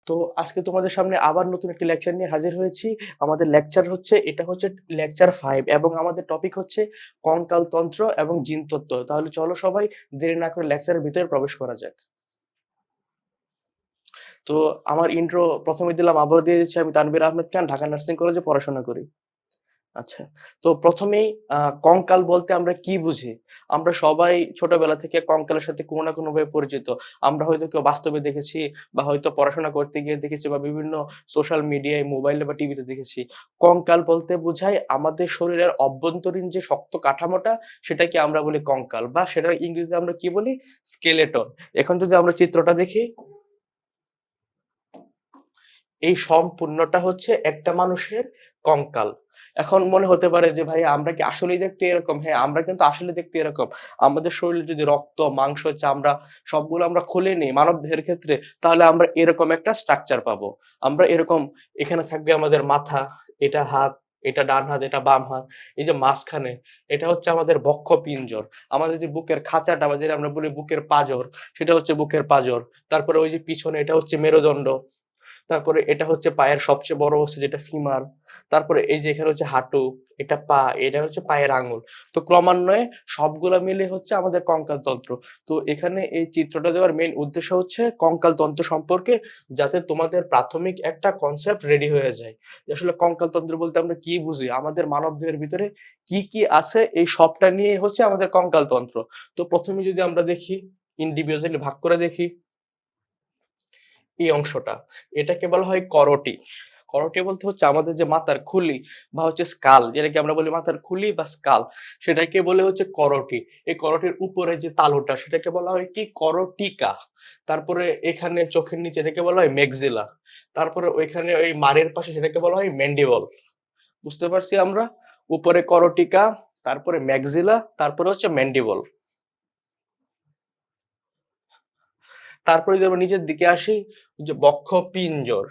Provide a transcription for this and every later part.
তো আজকে তোমাদের সামনে আবার নতুন একটি লেকচার নিয়ে হাজির হয়েছি। আমাদের লেকচার হচ্ছে এটা হচ্ছে লেকচার 5 এবং আমাদের টপিক হচ্ছে কঙ্কাল তন্ত্র এবং জিনতত্ত্ব। তাহলে চলো সবাই দেরি না করে লেকচারের ভিতরে প্রবেশ করা যাক। তো আমার ইন্ট্রো প্রথমে দিলাম, আবারও দিয়ে দিচ্ছি। আমি তানভীর আহমেদ খান, ঢাকা নার্সিং কলেজে পড়াশোনা করি। আচ্ছা, তো প্রথমেই কঙ্কাল বলতে আমরা কি বুঝি? আমরা সবাই ছোটবেলা থেকে কঙ্কালের সাথে কোনো না কোনো ভাবে পরিচিত। আমরা হয়তো কেউ বাস্তবে দেখেছি, বা হয়তো পড়াশোনা করতে গিয়ে দেখেছি, বা বিভিন্ন সোশ্যাল মিডিয়ায়, মোবাইলে বা টিভিতে দেখেছি। কঙ্কাল বলতে বোঝায় আমাদের শরীরের অভ্যন্তরীণ যে শক্ত কাঠামোটা, সেটাকে আমরা বলি কঙ্কাল, বা সেটার ইংরেজিতে আমরা কি বলি? স্কেলেটন। এখন যদি আমরা চিত্রটা দেখি, এই সম্পূর্ণটা হচ্ছে একটা মানুষের কঙ্কাল। এখন মনে হতে পারে যে ভাই আমরা কি আসলেই দেখতে এরকম? হ্যাঁ, আমরা কিন্তু আসলে দেখতে এরকম। আমাদের শরীরে যদি রক্ত, মাংস, চামড়া সবগুলো আমরা খুলে নিই মানব দেহের ক্ষেত্রে, তাহলে আমরা এরকম একটা স্ট্রাকচার পাবো। আমরা এরকম, এখানে থাকবে আমাদের মাথা, এটা হাত, এটা ডান হাত, এটা বাম হাত। এই যে মাঝখানে, এটা হচ্ছে আমাদের বক্ষ পিঞ্জর। আমাদের যে বুকের খাঁচাটা, বা যেটা আমরা বলি বুকের পাঁজর, সেটা হচ্ছে বুকের পাঁজর। তারপরে ওই যে পিছনে, এটা হচ্ছে মেরুদণ্ড। তারপরে এটা হচ্ছে পায়ের সবচেয়ে বড় অংশ, যেটা ফিমার। তারপরে এই যে এখানে হচ্ছে হাঁটু, এটা পা, এটা হচ্ছে পায়ের আঙুল। তো ক্রমান্বয়ে সবগুলা মিলে হচ্ছে আমাদের কঙ্কাল তন্ত্র। তো এখানে এই চিত্রটা দেওয়ার মেইন উদ্দেশ্য হচ্ছে কঙ্কাল তন্ত্র সম্পর্কে, যাতে তোমাদের প্রাথমিক একটা কনসেপ্ট রেডি হয়ে যায় যে আসলে কঙ্কাল তন্ত্র বলতে আমরা কি বুঝি, আমাদের মানব দেহের ভিতরে কি কি আছে, এই সবটা নিয়ে হচ্ছে আমাদের কঙ্কাল তন্ত্র। তো প্রথমে যদি আমরা দেখি, ইন্ডিভিজুয়ালি ভাগ করে দেখি, এই অংশটা, এটাকে বলা হয় করোটি। করোটি বলতে হচ্ছে আমাদের যে মাথার খুলি, বা হচ্ছে স্কাল, যেটাকে আমরা বলি মাথার খুলি বা স্কাল, সেটাকে বলে হচ্ছে করোটি। এই করোটির উপরে যে তালুটা, সেটাকে বলা হয় কি? করোটিকা। তারপরে এখানে চোখের নিচে, এটাকে বলা হয় মেক্সিলা। তারপরে ওইখানে ওই মারের পাশে, সেটাকে বলা হয় ম্যান্ডিবল। বুঝতে পারছি আমরা? উপরে করোটিকা, তারপরে ম্যাক্সিলা, তারপরে হচ্ছে ম্যান্ডিবল। তারপরে যদি আমরা নিচের দিকে আসি, যে বক্ষ পিঞ্জর,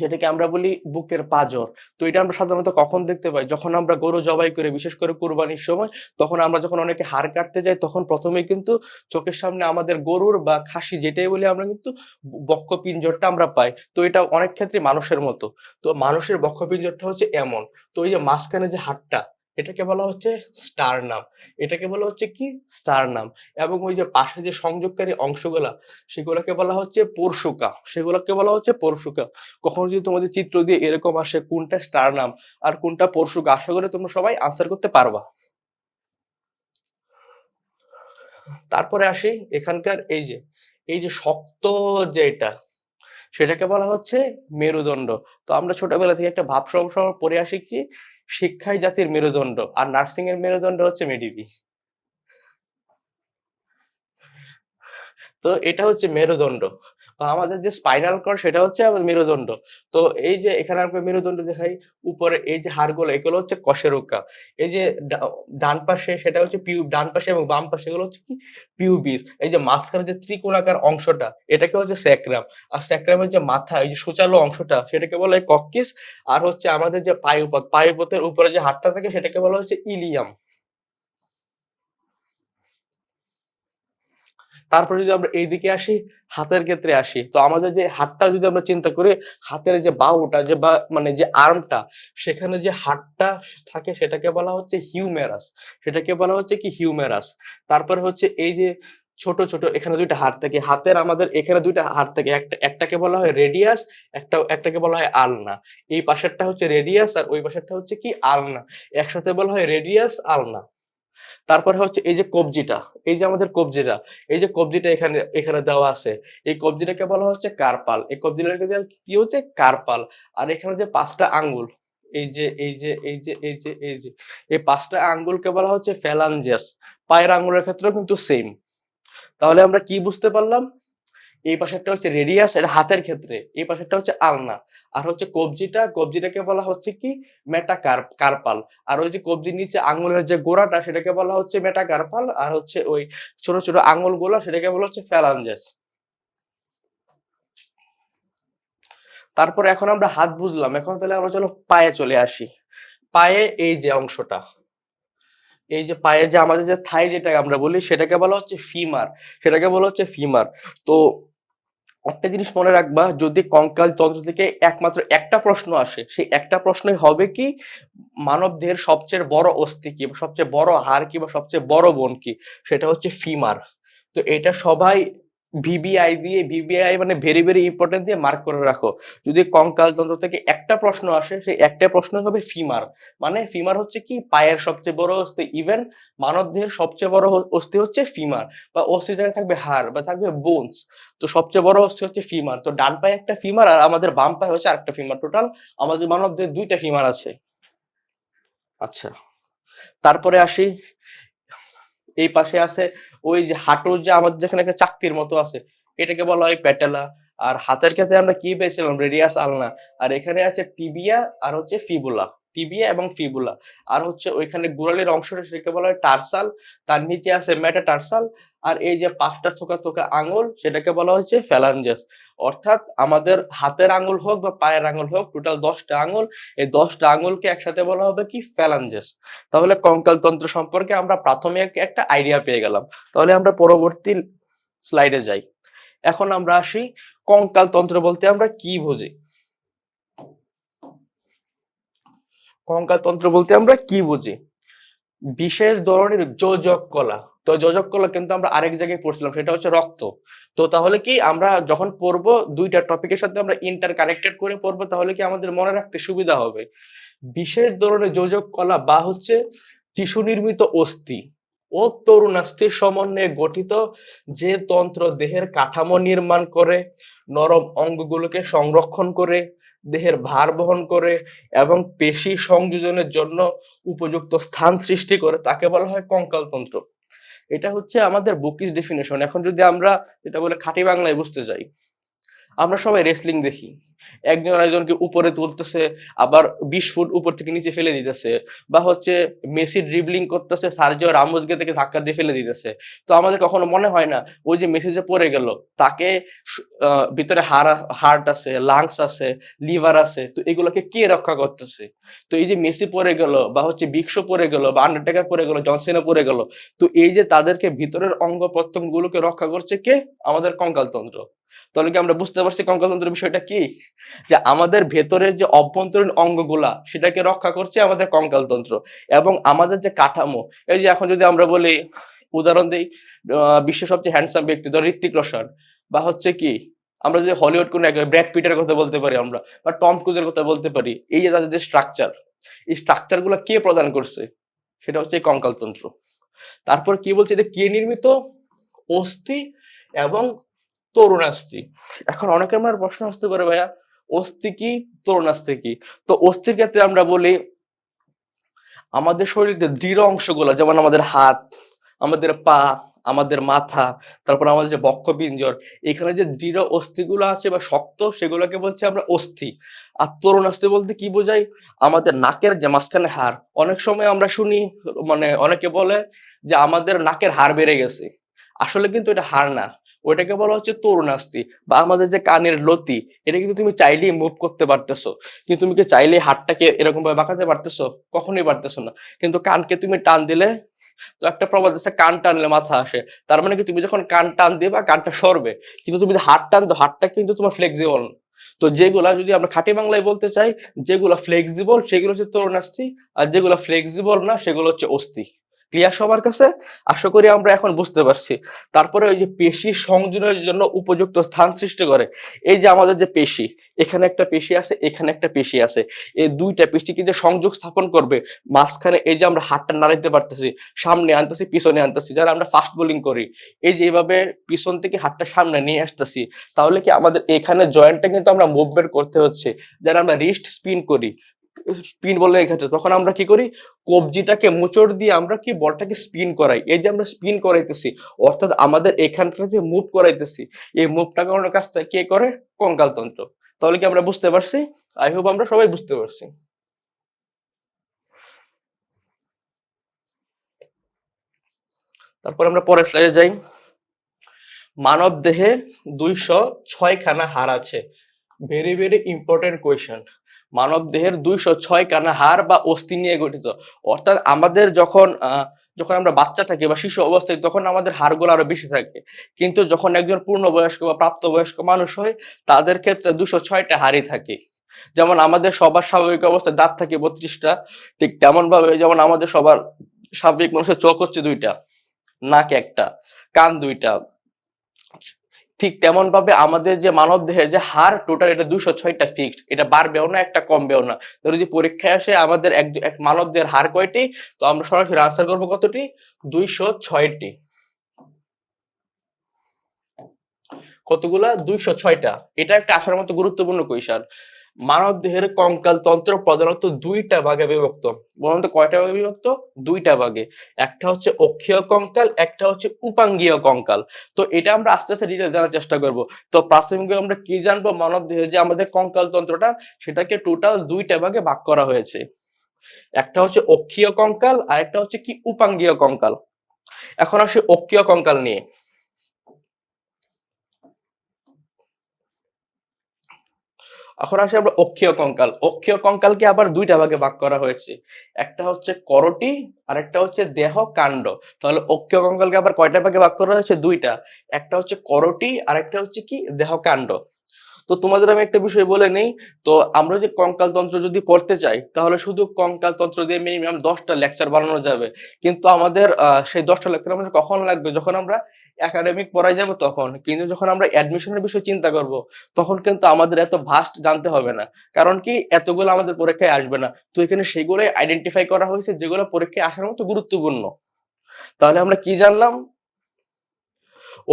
যেটাকে আমরা বলি বুকের পাঁজর। তো এটা আমরা সাধারণত কখন দেখতে পাই? যখন আমরা গরু জবাই করে, বিশেষ করে কুরবানির সময়, তখন আমরা যখন অনেকে হাড় কাটতে যাই, তখন প্রথমেই কিন্তু চোখের সামনে আমাদের গরুর বা খাসি যেটাই বলি আমরা, কিন্তু বক্ষ পিঞ্জরটা আমরা পাই। তো এটা অনেক ক্ষেত্রে মানুষের মতো। তো মানুষের বক্ষ পিঞ্জরটা হচ্ছে এমন। তো এই যে মাঝখানে যে হাড়টা, এটাকে বলা হচ্ছে স্টারনাম। এটাকে বলা হচ্ছে কি? স্টারনাম। এবং ওই যে পাশে যে সংযোগকারী অংশগুলা, সেগুলোকে বলা হচ্ছে পরশুকা। সেগুলোকে বলা হচ্ছে পরশুকা। কখনো যদি তোমাদের চিত্র দিয়ে এরকম আসে কোনটা স্টার নাম আর কোনটা পরশুক, আশা করি তোমরা সবাই আনসার করতে পারবা। তারপরে আসি এখানকার এই যে শক্ত, যেটা, সেটাকে বলা হচ্ছে মেরুদণ্ড। তো আমরা ছোটবেলা থেকে একটা ভাব সবসময় পড়ে আসি কি? শিক্ষাই জাতির মেরুদণ্ড, আর নার্সিং এর মেরুদণ্ড হচ্ছে মেডিবি। তো এটা হচ্ছে মেরুদণ্ড, বা আমাদের যে স্পাইনাল কর্ড, সেটা হচ্ছে আমাদের মেরুদণ্ড। তো এই যে এখানে আমরা মেরুদণ্ড দেখাই, উপরে এই যে হাড়গুলো, এগুলো হচ্ছে কশেরুকা। এই যে ডান পাশে সেটা হচ্ছে ডান পাশে, এবং বাম পাশে এগুলো হচ্ছে কি? পিউবিস। এই যে মাঝখানে যে ত্রিকোণাকার অংশটা, এটাকে হচ্ছে স্যাক্রাম। আর স্যাক্রামের যে মাথা, এই যে সুচালো অংশটা, সেটাকে বলা হয় কক্কিস। আর হচ্ছে আমাদের যে পায়ুপথ, পায়ুপথের উপরে যে হাড়টা থাকে, সেটাকে বলা হচ্ছে ইলিয়াম। তারপরে যদি আমরা এইদিকে আসি, হাতের ক্ষেত্রে আসি, তো আমাদের যে হাতটা যদি আমরা চিন্তা করি, হাতের যে বাহুটা, যে বা মানে যে আর্মটা, সেখানে যে হাড়টা থাকে, সেটাকে বলা হচ্ছে হিউমেরাস। সেটাকে বলা হচ্ছে কি? হিউমেরাস। তারপরে হচ্ছে এই যে ছোট ছোট এখানে দুইটা হাড় থাকে, হাতের আমাদের এখানে দুইটা হাড় থাকে, একটাকে বলা হয় রেডিয়াস, একটাকে বলা হয় আলনা। এই পাশেরটা হচ্ছে রেডিয়াস, আর ওই পাশেরটা হচ্ছে কি? আলনা। একসাথে বলা হয় রেডিয়াস আলনা। তারপরে হচ্ছে এই যে কবজিটা, এই যে আমাদের কবজিটা, এই যে কবজিটা এখানে এখানে দেওয়া আছে, এই কবজিটাকে বলা হচ্ছে কার্পাল। এই কবজিটাকে কি হচ্ছে? কার্পাল। আর এখানে যে পাঁচটা আঙ্গুল, এই যে এই পাঁচটা আঙ্গুলকে বলা হচ্ছে ফ্যালাঞ্জাস। পায়ের আঙ্গুলের ক্ষেত্রেও কিন্তু সেম। তাহলে আমরা কি বুঝতে পারলাম? এই পাশেরটা হচ্ছে রেডিয়াস, এটা হাতের ক্ষেত্রে। এই পাশেরটা হচ্ছে আলনা। আর হচ্ছে কবজিটাকে বলা হচ্ছে কি? কার্পাল। আর ওই যে কবজির নিচে আঙ্গুলের যে গোড়াটা, সেটাকে বলা হচ্ছে মেটাকার্পাল। আর হচ্ছে ওই ছোট ছোট আঙ্গুল গুলা, সেটাকে বলা হচ্ছে ফ্যালাঞ্জেস। তারপরে এখন আমরা হাত বুঝলাম, এখন তাহলে আমরা চলো পায়ে চলে আসি। পায়ে এই যে অংশটা, এই যে পায়ে যে আমাদের যে থাই যেটা আমরা বলি, সেটাকে বলা হচ্ছে ফিমার। সেটাকে বলা হচ্ছে ফিমার। তো একটা জিনিস মনে রাখবা, যদি কঙ্কাল তন্ত্র থেকে একমাত্র একটা প্রশ্ন আসে, সেই একটা প্রশ্নই হবে কি, মানব দেহের সবচেয়ে বড় অস্থি কি, বা সবচেয়ে বড় হাড় কি, বা সবচেয়ে বড় বোন কি, সেটা হচ্ছে ফিমার। তো এটা সবাই ভিবিআই দিয়ে, ভিবিআই মানে ভেরি ভেরি ইম্পর্টেন্ট দিয়ে মার্ক করে রাখো। যদি কঙ্কাল তন্ত্র থেকে একটা প্রশ্ন আসে, সেই একটা প্রশ্ন হবে ফিমার। মানে ফিমার হচ্ছে কি, পায়ের সবচেয়ে বড় অস্থি। ইভেন মানব দেহের সবচেয়ে বড় অস্থি হচ্ছে ফিমার, বা অস্থি জায়গায় থাকবে হাড় বা থাকবে বোনস। তো সবচেয়ে বড় অস্থি হচ্ছে ফিমার। তো ডান পায়ে একটা ফিমার আর আমাদের বাম পায়ে হচ্ছে আরেকটা ফিমার। টোটাল আমাদের মানব দেহের দুইটা ফিমার আছে। আচ্ছা, তারপরে আসি, এই পাশে আছে ওই যে হাঁটুর যে আমাদের যেখানে একটা চাকতির মতো আছে, এটাকে বলা হয় প্যাটেলা। আর হাতের ক্ষেত্রে আমরা কি পেয়েছিলাম, রেডিয়াস আলনা। আর এখানে আছে টিবিয়া আর হচ্ছে ফিবুলা, টিবিয়া এবং ফিবুলা। আর হচ্ছে ওইখানে গোড়ালির অংশটা, সেটাকে বলা হয় টার্সাল। তার নিচে আছে মেটাটার্সাল। আর এই যে পাঁচটা থোকা থোকা আঙুল, সেটাকে বলা হচ্ছে ফ্যালাঞ্জেস। অর্থাৎ আমাদের হাতের আঙুল হোক বা পায়ের আঙুল হোক, টোটাল 10টা আঙুল। এই 10টা আঙুলকে একসাথে বলা হবে কি, ফ্যালাঞ্জেস। তাহলে কঙ্কাল তন্ত্র সম্পর্কে আমরা প্রাথমিক একটা আইডিয়া পেয়ে গেলাম। তাহলে আমরা পরবর্তী স্লাইডে যাই। এখন আমরা আসি, কঙ্কাল তন্ত্র বলতে আমরা কি বুঝি। কঙ্কাল তন্ত্র বলতে আমরা কি বুঝি, বিশেষ ধরনের যোজক কলা। তো যোজক কলা কিন্তু আমরা আরেক জায়গায় পড়ছিলাম, সেটা হচ্ছে রক্ত। তো তাহলে কি আমরা যখন পড়বো, দুইটা টপিকের সাথে আমরা ইন্টার কানেক্টেড করে পড়বো, তাহলে কি আমাদের মনে রাখতে সুবিধা হবে। বিশেষ ধরনের যোজক কলা বা হচ্ছে টিস্যু নির্মিত অস্থি ও তরুণাস্থির সমন্বয়ে গঠিত যে তন্ত্র দেহের কাঠামো নির্মাণ করে, নরম অঙ্গগুলোকে সংরক্ষণ করে, দেহের ভার বহন করে এবং পেশি সংযোজনের জন্য উপযুক্ত স্থান সৃষ্টি করে, তাকে বলা হয় কঙ্কাল তন্ত্র। এটা হচ্ছে আমাদের বুকিশ ডেফিনেশন। এখন যদি আমরা এটা বলে খাঁটি বাংলায় বুঝতে যাই, আমরা সবাই রেসলিং দেখি, একজন আরেকজনকে উপরে তুলতেছে, আবার 20 ফুট উপর থেকে নিচে ফেলে দিতেছে, বা হচ্ছে মেসি ড্রিবলিং করতেছে, সার্জিও রামোসকে থেকে ধাক্কা দিয়ে ফেলে দিতেছে। তো আমাদের কখনো মনে হয় না, ওই যে মেসি যে পড়ে গেল, তাকে ভিতরে হার্ট আছে, লাংস আছে, লিভার আছে, তো এগুলোকে কে রক্ষা করতেছে? তো এই যে মেসি পড়ে গেল, বা হচ্ছে বিক্স পড়ে গেল, বা আন্ডারটেকার পড়ে গেল, জনসেনা পড়ে গেল, তো এই যে তাদেরকে ভিতরের অঙ্গ প্রত্যঙ্গ গুলোকে রক্ষা করছে কে? আমাদের কঙ্কাল তন্ত্র। তাহলে কি আমরা বুঝতে পারছি কঙ্কালতন্ত্রের বিষয়টা কি, যে আমাদের ভেতরের যে অভ্যন্তরীণ অঙ্গগুলা, সেটাকে রক্ষা করছে আমাদের কঙ্কালতন্ত্র। এবং আমাদের যে কাঠামো, এই যে এখন যদি আমরা বলি, উদাহরণ দিই, বিশ্বের সবচেয়ে হ্যান্ডসাম ব্যক্তি ধর ঋত্বিক রোশন, বা হচ্ছে কি, আমরা যদি হলিউড কোন ব্র্যাড পিটের কথা বলতে পারি আমরা, বা টম ক্রুজের কথা বলতে পারি, এই যে তাদের যে স্ট্রাকচার, এই স্ট্রাকচার গুলা কে প্রদান করছে? সেটা হচ্ছে এই কঙ্কালতন্ত্র। তারপর কি বলছে, এটা কে নির্মিত? অস্থি এবং তরুণাস্থি। এখন অনেকের মনে প্রশ্ন আসতে পারে, ভাইয়া অস্থি কি, তরুণাস্থি কি? তো অস্থির ক্ষেত্রে আমরা বলি, আমাদের শরীরের দৃঢ় অংশগুলো, যেমন আমাদের হাত, আমাদের পা, আমাদের মাথা, তারপর আমাদের যে বক্ষপিঞ্জর, এখানে যে দৃঢ় অস্থিগুলো আছে বা শক্ত, সেগুলোকে বলছি আমরা অস্থি। আর তরুণাস্থি বলতে কি বোঝায়, আমাদের নাকের যে মাঝখানে হাড়, অনেক সময় আমরা শুনি, মানে অনেকে বলে যে আমাদের নাকের হাড় বেড়ে গেছে, আসলে কিন্তু এটা হাড় না, ওইটাকে বলা হচ্ছে তরুণাস্থি। বা আমাদের যে কানের লতি, এটা কিন্তু তুমি চাইলেই মুভ করতে পারতেছো, কিন্তু তুমি কি চাইলেই হাতটাকে এরকম ভাবে বাঁকাতে পারতেছো? কখনোই পারতেছো না। কিন্তু কানকে তুমি টান দিলে, তো একটা প্রবাদ আছে, কান টানলে মাথা আসে। তার মানে কি, তুমি যখন কান টান দিবা, কানটা সরবে, কিন্তু তুমি যদি হাত টান দাও, হাতটা কিন্তু তোমার ফ্লেক্সিবল না। তো যেগুলা, যদি আমরা খাঁটি বাংলায় বলতে চাই, যেগুলা ফ্লেক্সিবল সেগুলো হচ্ছে তরুণাস্থি, আর যেগুলো ফ্লেক্সিবল না সেগুলো হচ্ছে অস্থি। ক্লিয়ার সবার কাছে? আশা করি আমরা এখন বুঝতে পারছি। তারপরে ওই যে পেশি সংযোজনের জন্য উপযুক্ত স্থান সৃষ্টি করে, এই যে আমাদের যে পেশি, এখানে একটা পেশি আছে, এখানে একটা পেশি আছে, এই দুইটা পেশিকে যে সংযোগ স্থাপন করবে মাঝখানে, এই যে আমরা হাতটা নাড়াইতে পারতেছি, সামনে আনতেছি, পিছনে আনতেছি, যারা আমরা ফাস্ট বোলিং করি, এই যে এইভাবে পিছন থেকে হাতটা সামনে নিয়ে আসতেছি, তাহলে কি আমাদের এখানে জয়েন্টটা কিন্তু আমরা মুভমেন্ট করতে হচ্ছে। যারা আমরা রিস্ট স্পিন করি, স্পিন বলে এক্ষেত্রে, তখন আমরা কি করি, কবজিটাকে মোচড় দিয়ে আমরা কি বলটাকে স্পিন করাই। এই যে আমরা স্পিন করাইতেছি, অর্থাৎ আমাদের এখানকার যে মুভ করাইতেছি, এই মুভটা করানোর কাজটা কে করে? কঙ্কালতন্ত্র। তাহলে কি আমরা বুঝতে পারছি? আই হোপ আমরা সবাই বুঝতে পারছি। তারপর আমরা পরের স্লাইডে যাই। মানব দেহে 206 খানা হাড় আছে। Very very important question. মানব দেহের 206 খানা হাড় বা অস্থি নিয়ে গঠিত। অর্থাৎ আমাদের যখন যখন আমরা বাচ্চা থাকি বা শিশু অবস্থায় তখন আমাদের হাড়গুলো আরো বেশি থাকে, কিন্তু যখন একজন পূর্ণবয়স্ক বা প্রাপ্তবয়স্ক মানুষ হয় তাদের ক্ষেত্রে 206টা হাড়ই থাকে। যেমন আমাদের সবার স্বাভাবিক অবস্থায় দাঁত থাকে 32টা, ঠিক তেমন ভাবে যেমন আমাদের সবার স্বাভাবিক মানুষের চোখ হচ্ছে 2টা, নাক একটা, কান 2টা, ঠিক তেমন ভাবে আমাদের যে মানব দেহে যে হাড় টোটাল এটা 206টা ফিক্সড, এটা বাড়বেও না একটা কমবেও না। তো যদি পরীক্ষায় আসে আমাদের এক মানব দেহের হাড় কয়টি, তো আমরা সরাসরি আনসার করবো কতটি, 206টি। কতগুলা, 206টা। এটা একটা আসার মতো গুরুত্বপূর্ণ কোয়েশ্চন। মানব দেহের কঙ্কাল তন্ত্র প্রধানত 2টা ভাগে বিভক্ত। বলুন তো কয়টা ভাগে বিভক্ত? 2টা ভাগে। একটা হচ্ছে অক্ষীয় কঙ্কাল, একটা হচ্ছে উপাঙ্গীয় কঙ্কাল। তো এটা আমরা আস্তে আস্তে ডিটেইলস জানার চেষ্টা করব। তো প্রাথমিকভাবে আমরা কি জানবো, মানব দেহে যে আমাদের কঙ্কাল তন্ত্রটা সেটাকে টোটাল 2টা ভাগে ভাগ করা হয়েছে। একটা হচ্ছে অক্ষীয় কঙ্কাল আর একটা হচ্ছে কি উপাঙ্গীয় কঙ্কাল। এখন আসি অক্ষীয় কঙ্কাল নিয়ে। এখন আসি আমরা অক্ষীয় কঙ্কাল। অক্ষীয় কঙ্কালকে আবার 2টা ভাগে ভাগ করা হয়েছে। একটা হচ্ছে করটি আর একটা হচ্ছে দেহ কাণ্ড। তাহলে অক্ষীয় কঙ্কালকে আবার কয়টা ভাগে ভাগ করা হয়েছে? 2টা। একটা হচ্ছে করটি আর একটা হচ্ছে কি দেহ কাণ্ড। তো তোমাদের আমি একটা বিষয় বলে নেই। তো আমরা যে কঙ্কাল তন্ত্র যদি পড়তে চাই তাহলে শুধু কঙ্কাল তন্ত্র দিয়ে মিনিমাম 10টা লেকচার বানানো যাবে, কিন্তু আমাদের সেই 10টা লেকচার আমাদের কখন লাগবে, যখন আমরা একাডেমিক পড়ায় যাব তখন। কিন্তু যখন আমরা অ্যাডমিশনের বিষয় চিন্তা করব তখন কিন্তু আমাদের এত ভাস্ট জানতে হবে না, কারণ কি এতগুলো আমাদের পরীক্ষায় আসবে না। তো এখানে সেগুলো আইডেন্টিফাই করা হয়েছে যেগুলো পরীক্ষায় আসার মতো গুরুত্বপূর্ণ। তাহলে আমরা কি জানলাম,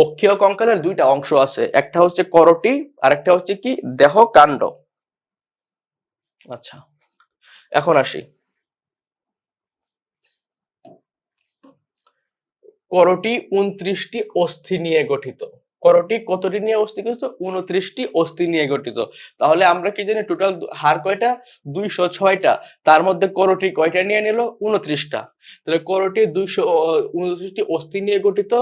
অক্ষীয় কঙ্কালের 2টা অংশ আছে, একটা হচ্ছে করটি আর একটা হচ্ছে কি দেহ কাণ্ড। আচ্ছা, এখন আসি করটি 29টি অস্থি নিয়ে গঠিত। করটি কতটি নিয়ে অস্থি গঠিত? 29টি অস্থি নিয়ে গঠিত। তাহলে আমরা কি জানি টোটাল হাড় কয়টা? 206টা। তার মধ্যে করটি কয়টা নিয়ে নিল? 29টা। তাহলে করটি 229টি অস্থি নিয়ে গঠিত।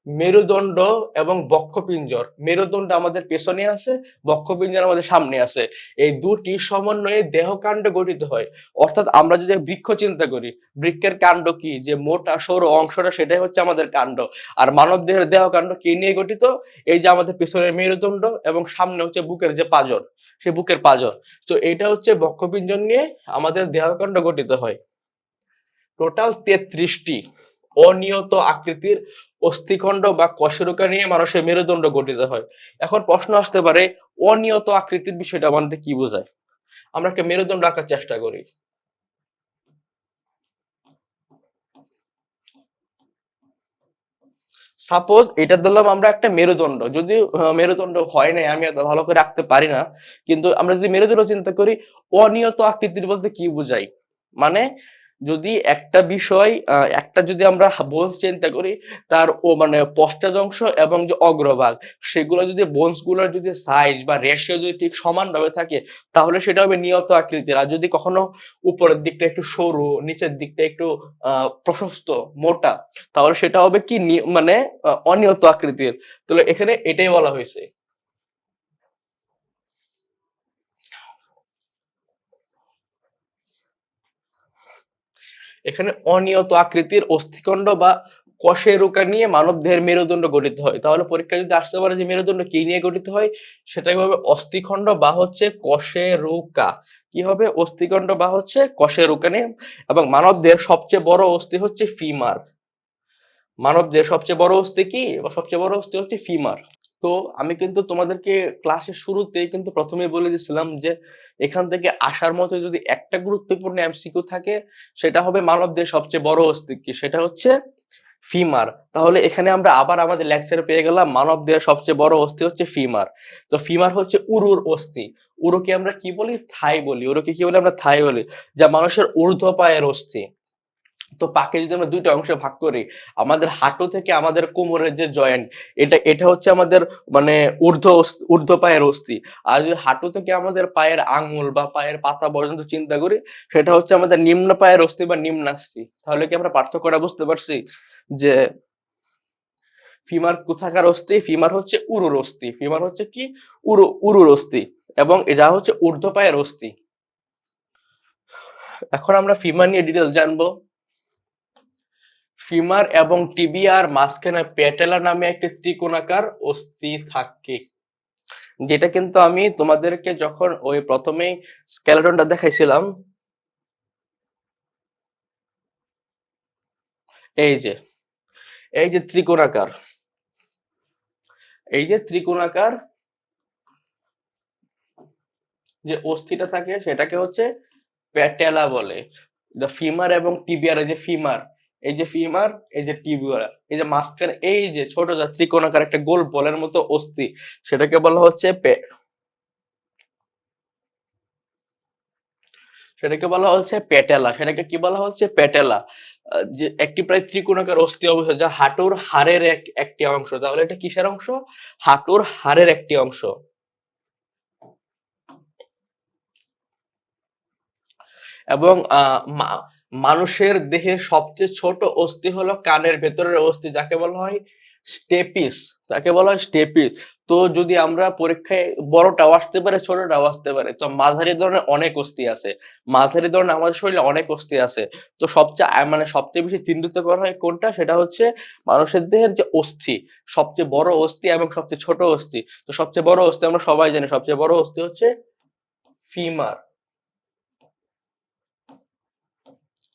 মেরুদণ্ড এবং বক্ষপিঞ্জর, মেরুদণ্ড আমাদের পেছনে আছে, বক্ষপিঞ্জর আমাদের সামনে আছে, এই দুটি সমন্বয়ে দেহকাণ্ড গঠিত হয়। অর্থাৎ আমরা যদি বৃক্ষ চিন্তা করি, বৃক্ষের কাণ্ড কি, যে মোটা সরু অংশটা সেটাই হচ্ছে আমাদের কাণ্ড। আর মানব দেহের দেহ কাণ্ড কি নিয়ে গঠিত? এই যে আমাদের পেছনের মেরুদণ্ড এবং সামনে হচ্ছে বুকের যে পাঁজর, সে বুকের পাঁজর। তো এটা হচ্ছে বক্ষপিঞ্জর নিয়ে আমাদের দেহকাণ্ড গঠিত হয়। টোটাল 33টি অনিয়ত আকৃতির অস্থিখণ্ড বা কশেরুকা নিয়ে মানুষের মেরুদণ্ড গঠিত হয়। এখন প্রশ্ন আসতে পারে, অনিয়ত আকৃতির বিষয়টা আমাদের কি বোঝায়? আমরা একটা মেরুদণ্ড আঁকার চেষ্টা করি। সাপোজ এটা ধরলাম আমরা একটা মেরুদণ্ড, যদি মেরুদণ্ড হয় নাই, আমি এত ভালো করে আঁকতে পারি না, কিন্তু আমরা যদি মেরুদণ্ড চিন্তা করি, অনিয়ত আকৃতির বলতে কি বোঝাই, মানে যদি একটা বিষয় একটা যদি আমরা বোনস চিন্তা করি, তার ও মানে পশ্চাৎ অংশ এবং যে অগ্রভাগ, সেগুলো যদি বোনস গুলোর যদি সাইজ বা রেশিও যদি ঠিক সমানভাবে থাকে তাহলে সেটা হবে নিয়ত আকৃতির। আর যদি কখনো উপরের দিকটা একটু সরু, নিচের দিকটা একটু প্রশস্ত মোটা, তাহলে সেটা হবে কি মানে অনিয়ত আকৃতির। তাহলে এখানে এটাই বলা হয়েছে। এখানে অনিয়ত আকৃতির অস্থিখণ্ড বা কশেরুকা নিয়ে মানব দেহের মেরুদণ্ড গঠিত হয়। তাহলে পরীক্ষা যদি আসতে পারে যে মেরুদণ্ড কি নিয়ে গঠিত হয়, সেটাই হবে অস্থিখণ্ড বা হচ্ছে কশেরুকা। কি হবে? অস্থিখণ্ড বা হচ্ছে কশেরুকা নিয়ে। এবং মানব দেহের সবচেয়ে বড় অস্থি হচ্ছে ফিমার। মানব দেহের সবচেয়ে বড় অস্থি কি, বা সবচেয়ে বড় অস্থি হচ্ছে ফিমার। তো আমি কিন্তু তোমাদেরকে ক্লাসের শুরুতেই কিন্তু প্রথমে বলে দিয়েছিলাম যে এখান থেকে আসার মতো যদি একটা গুরুত্বপূর্ণ এমসিকিউ থাকে সেটা হবে মানবদের সবচেয়ে বড় অস্থি কি, সেটা হচ্ছে ফিমার। তাহলে এখানে আমরা আবার আমাদের লেকচারে পেয়ে গেলাম মানবদের সবচেয়ে বড় অস্থি হচ্ছে ফিমার। তো ফিমার হচ্ছে উরুর অস্থি। উরুকে আমরা কি বলি? থাই বলি। উরুকে কি বলি? আমরা থাই বলি, যা মানুষের ঊর্ধ্ব পায়ের অস্থি। তো পাকে যদি আমরা 2টা অংশে ভাগ করি, আমাদের হাঁটু থেকে আমাদের কোমরের যে জয়েন্ট, এটা এটা হচ্ছে আমাদের মানে ঊর্ধ্ব পায়ের অস্থি। আর যদি হাঁটু থেকে আমাদের পায়ের আঙ্গুল বা পায়ের পাতা পর্যন্ত চিন্তা করি, সেটা হচ্ছে আমাদের নিম্ন পায়ের অস্থি বা নিম্নাস্থি। তাহলে কি আমরা পার্থক্যটা বুঝতে পারছি যে ফিমার কোথাকার অস্থি? ফিমার হচ্ছে উরুর অস্থি। ফিমার হচ্ছে কি? উরুর অস্থি, এবং এটা হচ্ছে ঊর্ধ্ব পায়ের অস্থি। এখন আমরা ফিমার নিয়ে ডিটেইলস জানবো। ফিমার এবং টিবিয়ার মাঝখানে প্যাটেলা নামে একটি ত্রিকোণাকার অস্থি থাকে, যেটা কিন্তু আমি তোমাদেরকে যখন ওই প্রথমেই স্কেলেটনটা দেখাইছিলাম, এই যে এই যে ত্রিকোণাকার, এই যে ত্রিকোণাকার যে অস্থিটা থাকে সেটাকে হচ্ছে প্যাটেলা বলে। দ্য ফিমার এবং টিবিয়ার, এই যে ফিমার, এই যে ফিমার, এই যে টিবিয়া, এই যে মাঝখানে এই যে ছোট যা ত্রিকোণাকার একটা গোল বলের মতো অস্থি, সেটাকে বলা হচ্ছে সেটাকে বলা হচ্ছে প্যাটেলা। সেটাকে কি বলা হচ্ছে? প্যাটেলা। যে একটি প্রায় ত্রিকোণাকার অস্থি অবস্থা, যা হাঁটুর হাড়ের একটি অংশ। তাহলে এটা কিসের অংশ? হাঁটুর হাড়ের একটি অংশ। এবং মানুষের দেহে সবচেয়ে ছোট অস্থি হলো কানের ভেতরের অস্থি, যাকে বলা হয় স্টেপিস। তাকে বলা হয় স্টেপিস। তো যদি আমরা পরীক্ষায় বড়টাও আসতে পারে, ছোটটাও আসতে পারে, তো মাঝারি ধরনের অনেক অস্থি আছে। মাঝারি ধরনের আমাদের শরীরে অনেক অস্থি আছে। তো সবচেয়ে বেশি চিহ্নিত করা হয় কোনটা? সেটা হচ্ছে মানুষের দেহের যে অস্থি, সবচেয়ে বড় অস্থি এবং সবচেয়ে ছোট অস্থি। তো সবচেয়ে বড় অস্থি আমরা সবাই জানি, সবচেয়ে বড় অস্থি হচ্ছে ফিমার।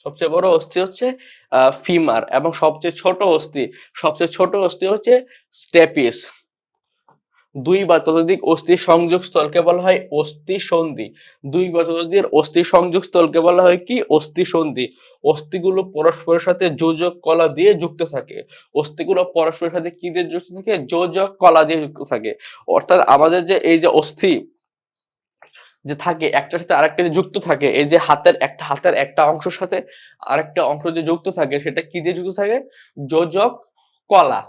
সবচেয়ে বড় অস্থি হচ্ছে ফিমার, এবং সবচেয়ে ছোট অস্থি হচ্ছে স্টেপিস। দুই বা ততোধিক অস্থির সংযোগ স্থলকে বলা হয় অস্থি সন্ধি। দুই বা ততোধিক অস্থির সংযোগ স্থলকে বলা হয় কি? অস্থি সন্ধি। অস্থিগুলো পরস্পরের সাথে যোজক কলা দিয়ে যুক্ত থাকে। অস্থিগুলো পরস্পরের সাথে কি দিয়ে যুক্ত থাকে? যোজক কলা দিয়ে যুক্ত থাকে। অর্থাৎ আমাদের যে এই যে অস্থি যে থাকে, একটার সাথে আরেকটা যে যুক্ত থাকে, এই যে হাতের একটা অংশের সাথে আরেকটা অংশ যে যুক্ত থাকে, সেটা কি দিয়ে যুক্ত থাকে? যোজক কলা।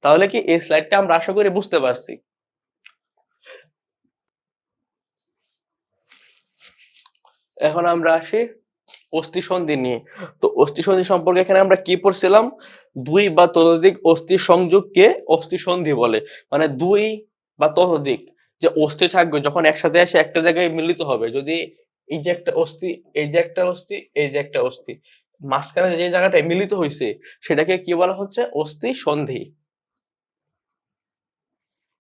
তাহলে কি এই স্লাইডটা আমরা আশা করি বুঝতে পারছি। এখন আমরা আসি অস্থি সন্ধি নিয়ে। তো অস্থি সন্ধি সম্পর্কে এখানে আমরা কি পড়ছিলাম? দুই বা ততোধিক অস্থি সংযোগকে অস্থি সন্ধি বলে। মানে দুই বা ততোধিক যে অস্থি থাকবে, যখন একসাথে এসে একটা জায়গায় মিলিত হবে, যদি এই যে একটা অস্থি, এই যে একটা অস্থি, এই যে একটা অস্থি, মাঝখানে যে জায়গাটায় মিলিত হয়েছে, সেটাকে কি বলা হচ্ছে? অস্থি সন্ধি।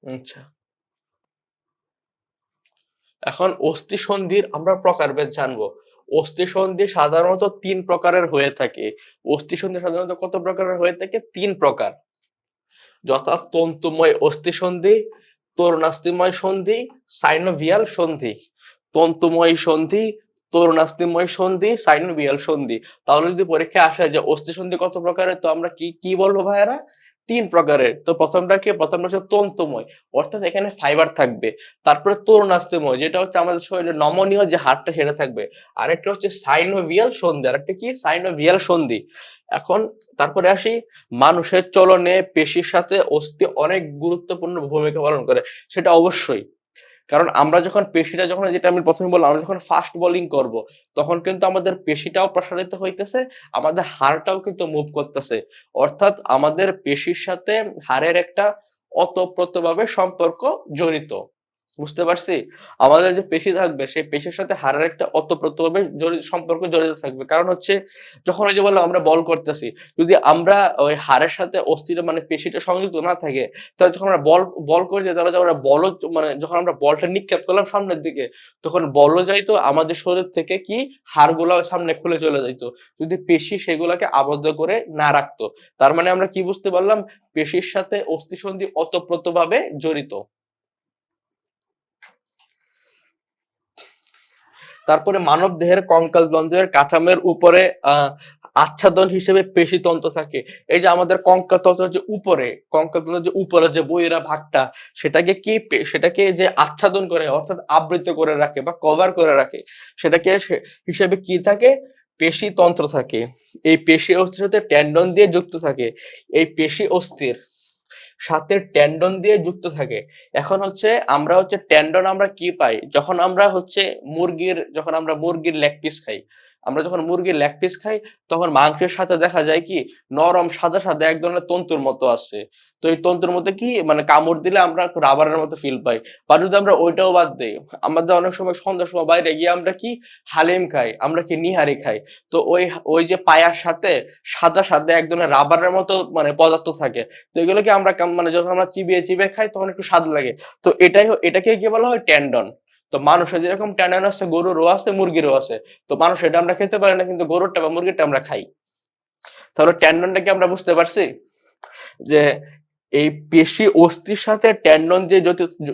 আচ্ছা, এখন অস্থি সন্ধির আমরা প্রকারভেদ জানবো। অস্থি সন্ধি সাধারণত তিন প্রকারের হয়ে থাকে। অস্থি সন্ধি সাধারণত কত প্রকারের হয়ে থাকে? তিন প্রকার। যথা তন্তুময় অস্থি সন্ধি, তরুণাস্থিময় সন্ধি, সাইনোভিয়াল সন্ধি। তন্তুময় সন্ধি, তরুণাস্থিময় সন্ধি, সাইনোভিয়াল সন্ধি। তাহলে যদি পরীক্ষায় আসে যে অস্থি সন্ধি কত প্রকারের, তো আমরা কি কি বলবো ভাইয়ারা? তিন প্রকারের। তো প্রথমটা কি? প্রথমটা হচ্ছে তন্তুময়, অর্থাৎ এখানে ফাইবার থাকবে। তারপরে তরুণাস্থিময়, যেটা হচ্ছে আমাদের শরীরে নমনীয় যে হাড়টা সেটা থাকবে। আরেকটা হচ্ছে সাইনোভিয়াল সন্ধি, আরেকটা কি? সাইনোভিয়াল সন্ধি। এখন তারপরে আসি, মানুষের চলনে পেশির সাথে অস্থি অনেক গুরুত্বপূর্ণ ভূমিকা পালন করে। সেটা অবশ্যই, কারণ আমরা যখন পেশিটা যখন, যেটা আমি প্রথমে বললাম, আমরা যখন ফাস্ট বোলিং করব, তখন কিন্তু আমাদের পেশিটাও প্রসারিত হইতেছে, আমাদের হাড়টাও কিন্তু মুভ করতেছে। অর্থাৎ আমাদের পেশির সাথে হাড়ের একটা ওতপ্রোতভাবে সম্পর্ক জড়িত। বুঝতে পারছি? আমাদের যে পেশি থাকবে, সেই পেশির সাথে হাড়ের একটা ওতপ্রোতভাবে সম্পর্ক জড়িত থাকবে। কারণ হচ্ছে, যখন ওই যে বললাম আমরা বল করতেছি, যদি আমরা ওই হাড়ের সাথে অস্থিটা মানে পেশিটা সংযুক্ত না থাকে, তাহলে যখন আমরা বল বল করে যাই, তাহলে আমরা বলও মানে যখন আমরা বলটা নিক্ষেপ করলাম সামনের দিকে, তখন বলও যাইতো আমাদের শরীর থেকে, কি হাড়গুলো সামনে খুলে চলে যাইতো, যদি পেশি সেগুলাকে আবদ্ধ করে না রাখতো। তার মানে আমরা কি বুঝতে পারলাম? পেশির সাথে অস্থিসন্ধি ওতপ্রোতভাবে জড়িত। তারপরে মানব দেহের কঙ্কাল তন্ত্রের কাঠামোর উপরে আচ্ছাদন হিসেবে পেশিতন্ত্র থাকে। এই যে আমাদের কঙ্কাল তন্ত্রের যে উপরে, কঙ্কাল তন্ত্রের যে উপরে যে বইরা ভাগটা, সেটাকে কি সেটাকে যে আচ্ছাদন করে, অর্থাৎ আবৃত করে রাখে বা কভার করে রাখে, সেটাকে হিসেবে কি থাকে? পেশিতন্ত্র থাকে। এই পেশি অস্থির সাথে টেন্ডন দিয়ে যুক্ত থাকে। এই পেশি অস্থির সাথে টেন্ডন দিয়ে যুক্ত থাকে। এখন হচ্ছে আমরা হচ্ছে টেন্ডন আমরা কি পাই? যখন আমরা মুরগির লেগ পিস খাই, আমরা যখন মুরগির লেগ পিস খাই তখন মাংসের সাথে দেখা যায় কি নরম সাদা সাদা এক ধরনের তন্তুর মতো আছে। তো এই তন্তুর মধ্যে কি মানে কামড় দিলে আমরা রাবারের মতো ফিল পাই। বা যদি আমরা ওইটাও বাদ দিই, আমাদের অনেক সময় সন্ধ্যার সময় বাইরে গিয়ে আমরা কি হালিম খাই, আমরা কি নিহারি খাই। তো ওই ওই যে পায়ার সাথে সাদা সাদা এক ধরনের রাবারের মতো মানে পদার্থ থাকে। তো এগুলোকে আমরা মানে যখন আমরা চিবিয়ে চিবিয়ে খাই তখন একটু স্বাদ লাগে। তো এটাকে কি বলা হয় টেন্ডন। তো মানুষের যেরকম টেন্ডন আছে, গরুরও আছে, মুরগিরও আছে। তো মানুষ এটা আমরা খেতে পারি না, কিন্তু গরুরটা বা মুরগিরটা আমরা খাই। তাহলে টেন্ডনটা কি আমরা বুঝতে পারছি যে এই পেশি অস্থির সাথে টেন্ডন যে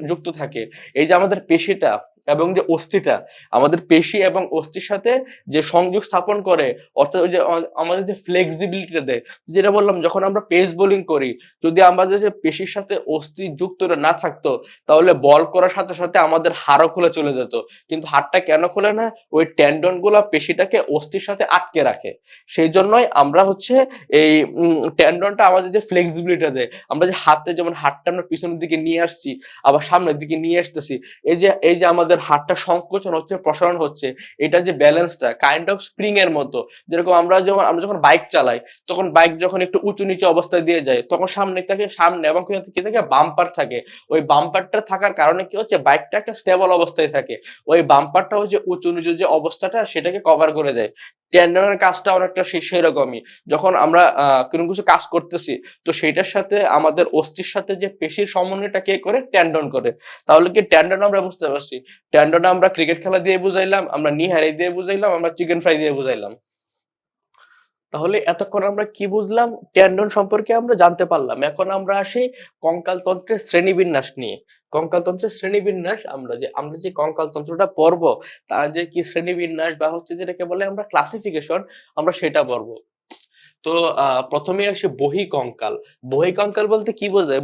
যুক্ত থাকে। এই যে আমাদের পেশিটা এবং যে অস্থিটা আমাদের পেশি এবং অস্থির সাথে যে সংযোগ স্থাপন করে, অর্থাৎ ওই যে আমাদের যে ফ্লেক্সিবিলিটিটা দেয়, যেটা বললাম যখন আমরা পেস বোলিং করি, যদি আমাদের যে পেশির সাথে অস্থি যুক্ত না থাকতো তাহলে বল করার সাথে সাথে আমাদের হাড়ও খুলে চলে যেত। কিন্তু হাড়টা কেন খুলে না? ওই টেন্ডন গুলা পেশিটাকে অস্থির সাথে আটকে রাখে। সেই জন্যই আমরা হচ্ছে এই টেন্ডনটা আমাদের যে ফ্লেক্সিবিলিটি দেয়, আমরা যে হাতে যেমন হাতটা আমরা পিছনের দিকে নিয়ে আসছি আবার সামনের দিকে নিয়ে আসতেছি, এই যে আমাদের হাতটা সংকোচন হচ্ছে প্রসারণ হচ্ছে, এটা যে ব্যালেন্সটা কাইন্ড অফ স্প্রিং এর মতো। যেরকম আমরা যখন বাইক চালাই তখন বাইক যখন একটু উঁচু নিচু অবস্থায় দিয়ে যায় তখন সামনে এবং কি থাকে বাম্পার থাকে। ওই বাম্পারটা থাকার কারণে কি হচ্ছে বাইকটা একটা স্টেবল অবস্থায় থাকে। ওই বাম্পারটা হচ্ছে উঁচু নিচু যে অবস্থাটা সেটাকে কভার করে দেয়। টেন্ডনের কাজটা অনেকটা সেরকমই। যখন আমরা কোনো কিছু কাজ করতেছি তো সেইটার সাথে আমাদের অস্থির সাথে যে পেশির সমন্বয়টা কে করে? টেন্ডন করে। তাহলে কি টেন্ডন আমরা বুঝতে পারছি? টেন্ডন আমরা ক্রিকেট খেলা দিয়ে বুঝাইলাম, আমরা নিহারি দিয়ে বুঝাইলাম, আমরা চিকেন ফ্রাই দিয়ে বুঝাইলাম। তাহলে এতক্ষণ আমরা কি বুঝলাম? টেন্ডন সম্পর্কে আমরা জানতে পারলাম। এখন আমরা আসি কঙ্কাল তন্ত্রের শ্রেণীবিন্যাস নিয়ে। কঙ্কাল তন্ত্রের শ্রেণীবিন্যাস আমরা যে কঙ্কাল তন্ত্রটা পড়বো তার যে কি শ্রেণীবিন্যাস বা হচ্ছে যেটাকে বলে আমরা ক্লাসিফিকেশন, আমরা সেটা পড়বো। তো প্রথমে আসে বহিঃকঙ্কাল। বহিঃকঙ্কাল বলতে কি বোঝায়?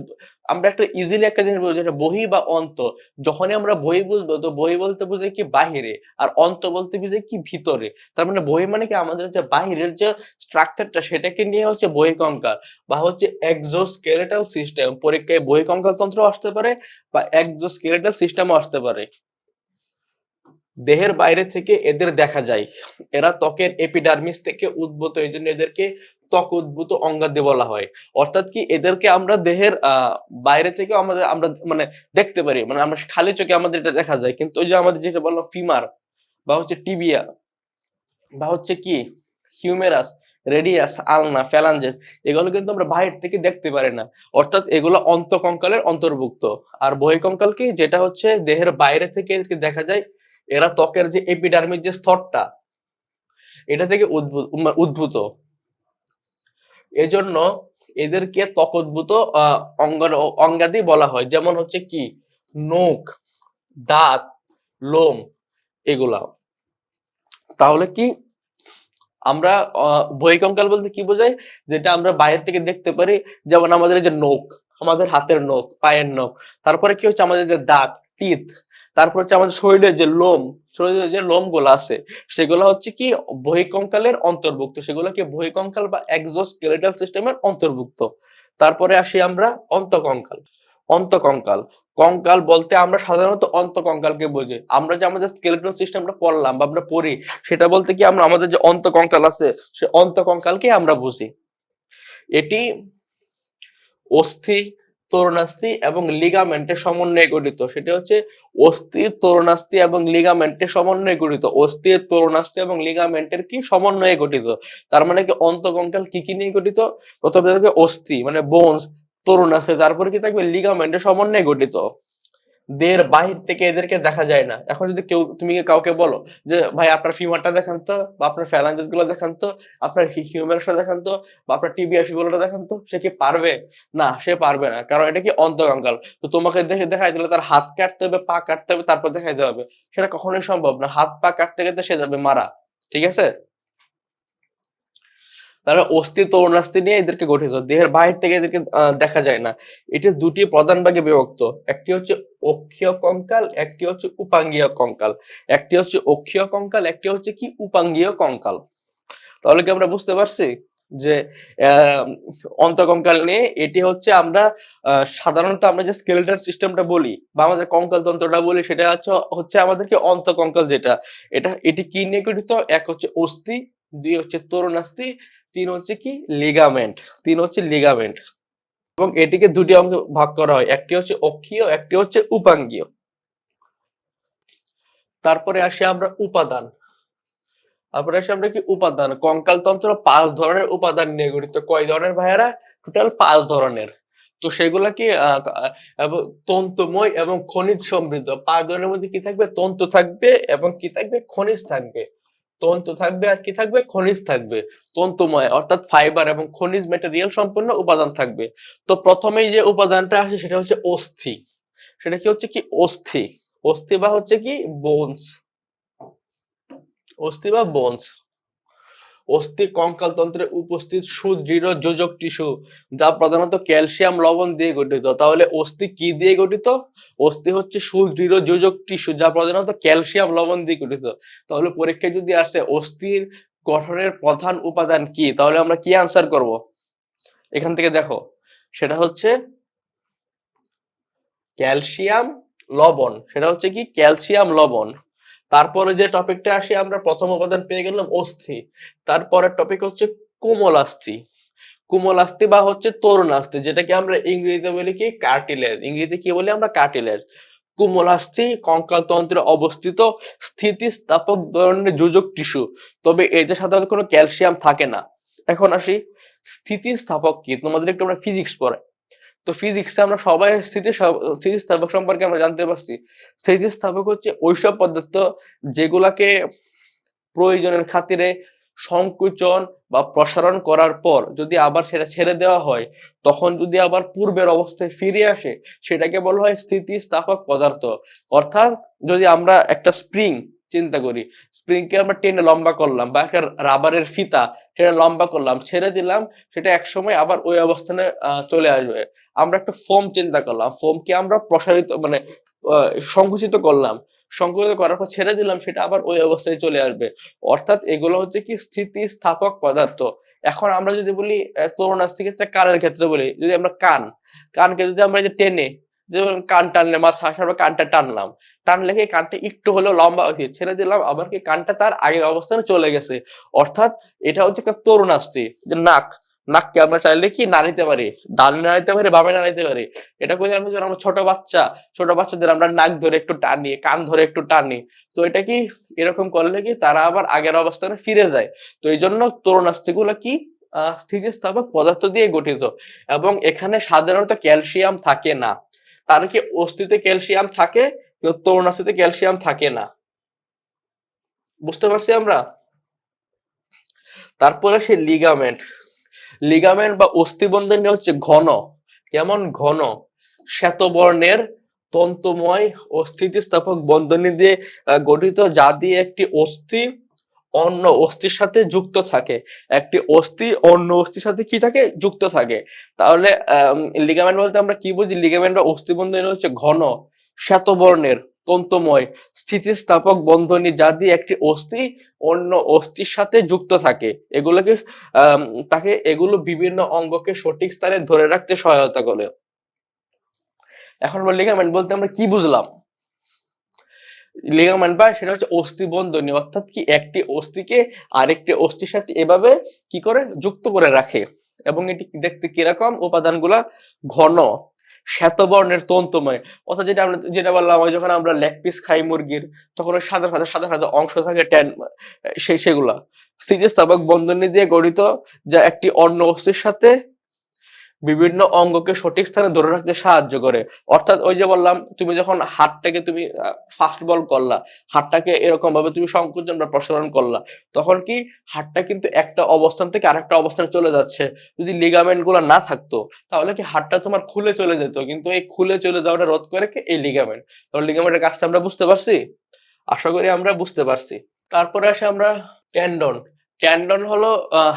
আমরা একটা ইজিলি একটা জিনিস বলবো যেটা বহি বা অন্ত। যখনই আমরা বহি বুঝবো তো বহি বলতে বোঝায় কি বাহিরে, আর অন্ত বলতে বোঝায় কি ভিতরে। তার মানে বহি মানে কি আমাদের যে বাহিরের যে স্ট্রাকচারটা সেটাকে নিয়ে হচ্ছে বহিঃকঙ্কাল বা হচ্ছে এক্সোস্কেলেটাল সিস্টেম। পরীক্ষায় বহিঃকঙ্কাল তন্ত্র আসতে পারে বা এক্সোস্কেলেটাল সিস্টেমও আসতে পারে। দেহের বাইরে থেকে এদের দেখা যায়, এরা ত্বকের এপিডার্মিস থেকে উদ্ভূত, এই জন্য এদেরকে ত্বক উদ্ভূত অঙ্গাদি বলা হয়। অর্থাৎ কি এদেরকে আমরা দেহের বাইরে থেকে আমরা মানে দেখতে পারি, মানে আমরা খালি চোখে আমাদের এটা দেখা যায়, কিন্তু ওই যে আমাদের যেটা বললাম ফিমার বা হচ্ছে টিবিয়া বা হচ্ছে কি হিউমেরাস, রেডিয়াস, আলনা, ফ্যালাঞ্জেস, এগুলো কিন্তু আমরা বাইরে থেকে দেখতে পারি না। অর্থাৎ এগুলো অন্তঃকঙ্কালের অন্তর্ভুক্ত। আর বহিঃকঙ্কাল কি? যেটা হচ্ছে দেহের বাইরে থেকে দেখা যায়, এরা ত্বকের যে এপিডার্মিস যে স্তরটা এটা থেকে উদ্ভূত। এজন্য এদেরকে ত্বক উদ্ভূত অঙ্গাদি বলা হয়। যেমন হচ্ছে কি নখ, দাঁত, লোম, এগুলা। তাহলে কি আমরা বহিঃকঙ্কাল বলতে কি বোঝায়? যেটা আমরা বাইরে থেকে দেখতে পারি, যেমন আমাদের যে নখ, আমাদের হাতের নখ, পায়ের নখ। তারপরে কি হচ্ছে আমাদের যে দাঁত, টিথ। তারপর হচ্ছে আমাদের শরীরের যে লোম, শরীরের যে লোম গুলো আছে সেগুলো হচ্ছে কি বহিঃকঙ্কালের অন্তর্ভুক্ত, সেগুলো কি বহিঃকঙ্কাল বা এক্সোস্কেলেটাল সিস্টেমের অন্তর্ভুক্ত। তারপরে আসি আমরা অন্তঃকঙ্কাল। অন্তঃকঙ্কাল কঙ্কাল বলতে আমরা সাধারণত অন্তঃকঙ্কালকে বুঝি। আমরা যে আমাদের স্কেলেটন সিস্টেমটা পড়লাম বা আমরা পড়ি সেটা বলতে কি আমরা আমাদের যে অন্তঃকঙ্কাল আছে সে অন্তঃকঙ্কালকে আমরা বুঝি। এটি অস্থি, তরুণাস্থি এবং লিগামেন্টের সমন্বয়ে গঠিত। সেটা হচ্ছে অস্থি, তরুণাস্থি এবং লিগামেন্টের সমন্বয়ে গঠিত। অস্থি, তরুণাস্থি এবং লিগামেন্টের কি সমন্বয়ে গঠিত। তার মানে কি অন্তঃকঙ্কাল কি কি নিয়ে গঠিত? প্রথমে থাকবে অস্থি মানে বোনস, তরুণাস্থি, তারপরে কি থাকবে লিগামেন্টের সমন্বয়ে গঠিত। দেহের বাহির থেকে এদেরকে দেখা যায় না। এখন যদি তুমি কাউকে বলো যে ভাই আপনার ফিমারটা দেখান তো, বা আপনার ফ্যালাঞ্জেস গুলো দেখান তো, আপনার হিউমেরাসটা দেখান তো, বা আপনার টিবিয়া ফিবুলাটা দেখান তো, সে কি পারবে? না, সে পারবে না, কারণ এটা কি অন্তঃকঙ্কাল। তো তোমাকে দেখে দেখাই দিলে তার হাত কাটতে হবে, পা কাটতে হবে, তারপর দেখাইতে হবে, সেটা কখনোই সম্ভব না। হাত পা কাটতে গেলে সে যাবে মারা। ঠিক আছে? তারা অস্থি, তরুণাস্থি নিয়ে এদেরকে গঠিত। দেহের বাহির থেকে এদেরকে দেখা যায় না। এটি দুটি প্রধান ভাগে বিভক্ত। একটি হচ্ছে অক্ষীয় কঙ্কাল, একটি হচ্ছে উপাঙ্গীয় কঙ্কাল। একটি হচ্ছে অক্ষীয় কঙ্কাল, একটি হচ্ছে কি উপাঙ্গীয় কঙ্কাল। তাহলে কি আমরা বুঝতে পারছি যে অন্তঃকঙ্কাল নিয়ে। এটি হচ্ছে আমরা সাধারণত আমরা যে স্কেলেটাল সিস্টেমটা বলি বা আমাদের কঙ্কাল তন্ত্রটা বলি, সেটা হচ্ছে আমাদেরকে অন্তঃকঙ্কাল যেটা, এটি কি নিয়ে গঠিত? এক হচ্ছে অস্থি, দুই হচ্ছে তরুণাস্থি, তিন হচ্ছে কি লিগামেন্ট, এবং এটিকে দুটি অঙ্গে ভাগ করা হয়, একটি হচ্ছে অক্ষীয়, একটি হচ্ছে উপাঙ্গীয়। তারপরে আসি আমরা উপাদান। কঙ্কাল তন্ত্র 5 ধরনের উপাদান নিয়ে গঠিত। কয় ধরনের ভাইয়ারা? টোটাল 5 ধরনের। তো সেগুলা কি তন্তুময় এবং খনিজ সমৃদ্ধ। 5 ধরনের মধ্যে কি থাকবে? তন্তু থাকবে এবং কি থাকবে? খনিজ থাকবে। তন্তু থাকবে আর কি থাকবে? খনিজ থাকবে। তন্তুময় অর্থাৎ ফাইবার এবং খনিজ ম্যাটেরিয়াল সম্পন্ন উপাদান থাকবে। তো প্রথমেই যে উপাদানটা আসে সেটা হচ্ছে অস্থি। সেটা কি হচ্ছে? কি অস্থি, অস্থি বা হচ্ছে কি বোনস, অস্থি বা বোনস। অস্থি কঙ্কাল তন্ত্রে উপস্থিত সুদৃঢ় যোজক টিস্যু, যা প্রধানত ক্যালসিয়াম লবণ দিয়ে গঠিত। তাহলে অস্থি কি দিয়ে গঠিত? অস্থি হচ্ছে সুদৃঢ় যোজক টিস্যু, যা প্রধানত ক্যালসিয়াম লবণ দিয়ে গঠিত। তাহলে পরীক্ষায় যদি আসে অস্থির গঠনের প্রধান উপাদান কি, তাহলে আমরা কি আনসার করব? এখান থেকে দেখো, সেটা হচ্ছে ক্যালসিয়াম লবণ। সেটা হচ্ছে কি? ক্যালসিয়াম লবণ। তারপরে যে টপিকটা আসি, আমরা প্রথম উপাদান পেয়ে গেলাম অস্থি। তারপরের টপিক হচ্ছে কোমলাস্থি। কোমলাস্থি বা হচ্ছে তরুণাস্থি, যেটাকে আমরা ইংরেজিতে বলি কি? কার্টিলেজ। ইংরেজিতে কি বলি আমরা? কার্টিলেজ। কোমলাস্থি কঙ্কাল তন্ত্রে অবস্থিত স্থিতিস্থাপক ধরনের যোজক টিস্যু, তবে এতে সাধারণত কোনো ক্যালসিয়াম থাকে না। এখন আসি স্থিতিস্থাপক কি। তোমাদের একটু আমরা ফিজিক্স পড়াই, তো ফিজিক্সে আমরা সবাই স্থিতিস্থাপক সম্পর্কে আমরা জানতে পারছি। স্থিতিস্থাপক হচ্ছে ওইসব পদার্থ যেগুলাকে প্রয়োজনের খাতিরে সংকোচন বা প্রসারণ করার পর যদি আবার সেটা ছেড়ে দেওয়া হয়, তখন যদি আবার পূর্বের অবস্থায় ফিরে আসে, সেটাকে বলা হয় স্থিতিস্থাপক পদার্থ। অর্থাৎ যদি আমরা একটা স্প্রিং চিন্তা করি, স্প্রিংকে আমরা টেনে লম্বা করলাম, বা একটা রাবারের ফিতা টেনে লম্বা করলাম, ছেড়ে দিলাম, সেটা একসময় আবার ওই অবস্থানে চলে আসবে। আমরা একটা ফোম চিন্তা করলাম, ফোমকে আমরা প্রসারিত মানে সংকুচিত করলাম, সংকুচিত করার পর ছেড়ে দিলাম, সেটা আবার ওই অবস্থায় চলে আসবে। অর্থাৎ এগুলো হচ্ছে কি? স্থিতিস্থাপক পদার্থ। এখন আমরা যদি বলি তরুণাস্থির ক্ষেত্রে, কানের ক্ষেত্রে বলি, যদি আমরা কানকে যদি আমরা যে টেনে, যেমন কান টানলে মাথা আসে, আমরা কানটা টানলাম, টানলে কি কানটা একটু হলেও লম্বা হয়েছে, ছেড়ে দিলাম, আবার কি কানটা তার আগের অবস্থানে চলে গেছে। অর্থাৎ এটা হচ্ছে একটা তরুণাস্থি। যে নাককে আমরা চাইলে কি নাড়িতে পারি, ডানে নাড়াইতে পারি, বামে নাড়াইতে পারি। এটা করে আমরা যখন আমরা ছোট বাচ্চাদের আমরা নাক ধরে একটু টানি, কান ধরে একটু টানি, তো এটা কি এরকম করলে কি তারা আবার আগের অবস্থানে ফিরে যায়। তো এই জন্য তরুণাস্থি গুলা কি? স্থিতিস্থাপক পদার্থ দিয়ে গঠিত, এবং এখানে সাধারণত ক্যালসিয়াম থাকে না। তার কি অস্থিতে ক্যালসিয়াম থাকে, কিন্তু তরুণাস্থিতে ক্যালসিয়াম থাকে না। বুঝতে পারছি আমরা? তারপরে সে লিগামেন্ট বা অস্থিবন্ধনী হচ্ছে ঘন, কেমন ঘন? শ্বেতবর্ণের তন্তুময় ও স্থিতিস্থাপক বন্ধনী দিয়ে গঠিত, যা দিয়ে একটি অস্থি অন্য অস্থির সাথে যুক্ত থাকে। একটি অস্থি অন্য অস্থির সাথে কি থাকে? যুক্ত থাকে। তাহলে লিগামেন্ট বলতে আমরা কি বুঝি? লিগামেন্ট বা অস্থিবন্ধনী হচ্ছে ঘন শ্বেতবর্ণের তন্তুময় স্থিতিস্থাপক বন্ধনী, যা দিয়ে একটি অস্থি অন্য অস্থির সাথে যুক্ত থাকে। এগুলোকে এগুলো বিভিন্ন অঙ্গকে সঠিক স্থানে ধরে রাখতে সহায়তা করে। এখন আমরা লিগামেন্ট বলতে আমরা কি বুঝলাম? লিগামেন্ট বা সেটা হচ্ছে অস্থিবন্ধনী, অর্থাৎ কি একটি অস্থিকে আরেকটি অস্থির সাথে এভাবে কি করে যুক্ত করে রাখে। এবং এটি দেখতে কিরকম? উপাদানগুলা ঘন শ্বেতবর্ণের তন্তুময়। অর্থাৎ যেটা বললাম, যখন আমরা লেগ পিস খাই মুরগির, তখন ওই সাদা সাদা অংশ থাকে সেগুলা স্থিতিস্থাপক বন্ধনী দিয়ে গঠিত, যা একটি অন্য অস্থির সাথে বিভিন্ন অঙ্গকে সঠিক স্থানে ধরে রাখতে সাহায্য করে। অর্থাৎ ওই যে বললাম, তুমি যখন হাতটাকে তুমি ফাস্ট বল করলা, হাতটাকে এরকম ভাবে তুমি সংকোচন বা প্রসারণ করলা, তখন কি হাতটা কিন্তু একটা অবস্থান থেকে আরেকটা অবস্থানে চলে যাচ্ছে। যদি লিগামেন্ট গুলা না থাকতো, তাহলে কি হাতটা তোমার খুলে চলে যেত, কিন্তু এই খুলে চলে যাওয়াটা রোধ করে কি? এই লিগামেন্ট। তাহলে লিগামেন্টের কাজটা আমরা বুঝতে পারছি, আশা করি আমরা বুঝতে পারছি। তারপরে আসে আমরা টেন্ডন। টেন্ডন হলো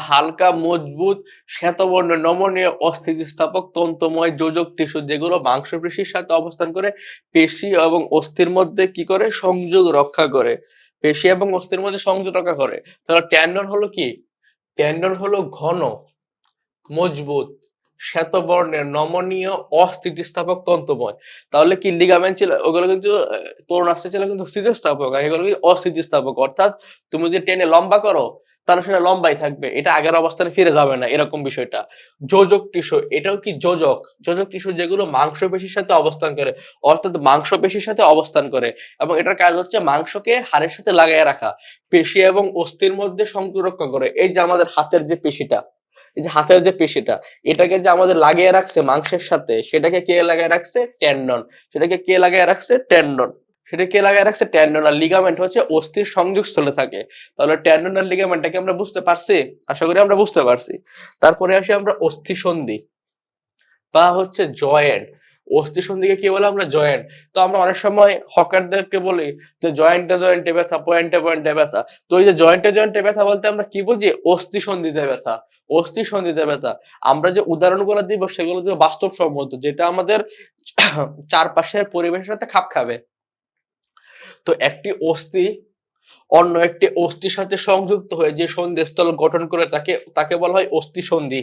হালকা মজবুত শ্বেতবর্ণ নমনীয় অস্থিতিস্থাপক তন্তুময় যোজক টিস্যু, যেগুলো মাংসপেশির সাথে অবস্থান করে পেশি এবং অস্থির মধ্যে কি করে? সংযোগ রক্ষা করে। পেশি এবং অস্থির মধ্যে সংযোগ রক্ষা করে। তাহলে টেন্ডন হলো কি? টেন্ডন হলো ঘন, মজবুত, শ্বেতবর্ণের, নমনীয়, অস্থিতিস্থাপক তন্তুময়। তাহলে কি লিগামেন্ট ছিল ওগুলো কিন্তু তরুণাস্থি ছিল কিন্তু স্থিতিস্থাপক, আর এগুলো কিন্তু অস্থিতিস্থাপক। অর্থাৎ তুমি যদি টেনে লম্বা করো তাহলে সেটা লম্বাই থাকবে, এটা আগের অবস্থানে ফিরে যাবে না, এরকম বিষয়টা। যোজক টিস্যু, এটাও কি যোজক, যোজক টিস্যু যেগুলো মাংসপেশির সাথে অবস্থান করে, অর্থাৎ মাংসপেশির সাথে অবস্থান করে, এবং এটার কাজ হচ্ছে মাংসকে হাড়ের সাথে লাগায় রাখা, পেশি এবং অস্থির মধ্যে সংযোগ রক্ষা করে। এই যে আমাদের হাতের যে পেশিটা, এই যে হাতের যে পেশিটা, এটাকে যে আমাদের লাগিয়ে রাখছে মাংসের সাথে, সেটাকে কে লাগিয়ে রাখছে? টেন্ডন। সেটাকে কে লাগিয়ে রাখছে? টেন্ডন। সেটা কে লাগিয়ে রাখছে? টেন্ডন। আর লিগামেন্ট হচ্ছে অস্থির সংযোগস্থলে থাকে। তাহলে টেন্ডন আর লিগামেন্টটাকে আমরা বুঝতে পারছি, আশা করি আমরা বুঝতে পারছি। তারপরে আসি আমরা অস্থিসন্ধি বা হচ্ছে জয়েন্ট। অস্থিসন্ধিকে কি বলে? আমরা জয়েন্ট। তো আমরা অনেক সময় হকারদেরকে বলি যে জয়েন্টে জয়েন্টে ব্যথা, পয়েন্টে পয়েন্টে ব্যথা। তো এই যে জয়েন্টে জয়েন্টে ব্যথা বলতে আমরা কি বুঝি? অস্থিসন্ধিতে ব্যথা, অস্থিসন্ধিতে ব্যথা। আমরা যে উদাহরণগুলো দিব সেগুলো দিব বাস্তবসম্মত, যেটা আমাদের চারপাশের পরিবেশের সাথে খাপ খাবে। তো একটি অস্থি অন্য একটি অস্থির সাথে সংযুক্ত হয়ে যে সন্ধিস্থল গঠন করে তাকে বলা হয় অস্থিসন্ধি।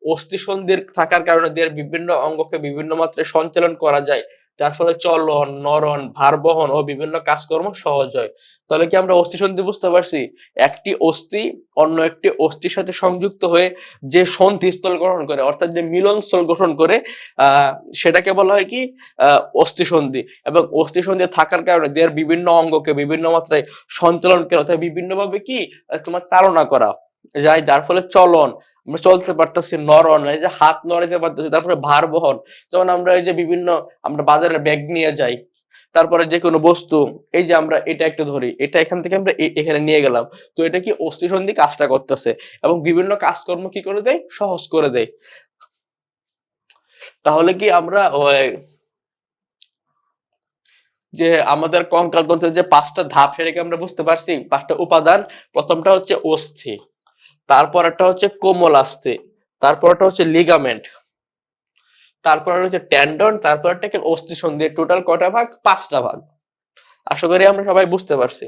অস্থিসন্ধির থাকার কারণে দেহের বিভিন্ন অঙ্গকে বিভিন্ন মাত্রায় সঞ্চালন করা যায়, যার ফলে চলন, নরন, ভার বহন ও বিভিন্ন কাজকর্ম সহজ হয়। তাহলে কি আমরা অস্থিসন্ধি বুঝতে পারছি? একটি অস্থি অন্য একটি অস্থির সাথে সংযুক্ত হয়ে যে সন্ধিস্থল গঠন করে, অর্থাৎ যে মিলনস্থল গঠন করে, সেটাকে বলা হয় কি? অস্থিসন্ধি। এবং অস্থিসন্ধি থাকার কারণে দেহের বিভিন্ন অঙ্গকে বিভিন্ন মাত্রায় সঞ্চালন করা, অর্থাৎ বিভিন্ন ভাবে কি তোমার চালনা করা যায়, যার ফলে চলন, আমরা চলতে পারতেছি, নরন, এই যে হাত নড়াইতে পারতেছি, তারপরে ভার বহন, যেমন আমরা এই যে বিভিন্ন আমরা বাজারে ব্যাগ নিয়ে যাই, তারপরে যে কোনো বস্তু, এই যে আমরা এটা একটু ধরি, এটা এখান থেকে আমরা এখানে নিয়ে গেলাম, তো এটা কি অস্থিসন্ধি কাজটা করতেছে, এবং বিভিন্ন কাজকর্ম কি করে দেয়? সহজ করে দেয়। তাহলে কি আমরা যে আমাদের কঙ্কাল তন্ত্রের যে 5টা ধাপ, সেটাকে আমরা বুঝতে পারছি, 5টা উপাদান। প্রথমটা হচ্ছে অস্থি, তারপর একটা হচ্ছে কোমলাস্থি, তারপর একটা হচ্ছে লিগামেন্ট, তারপর হচ্ছে টেন্ডন, তারপর একটা অস্থিসন্ধি। টোটাল কয়টা ভাগ? 5টা ভাগ। আশা করি আমরা সবাই বুঝতে পারছি।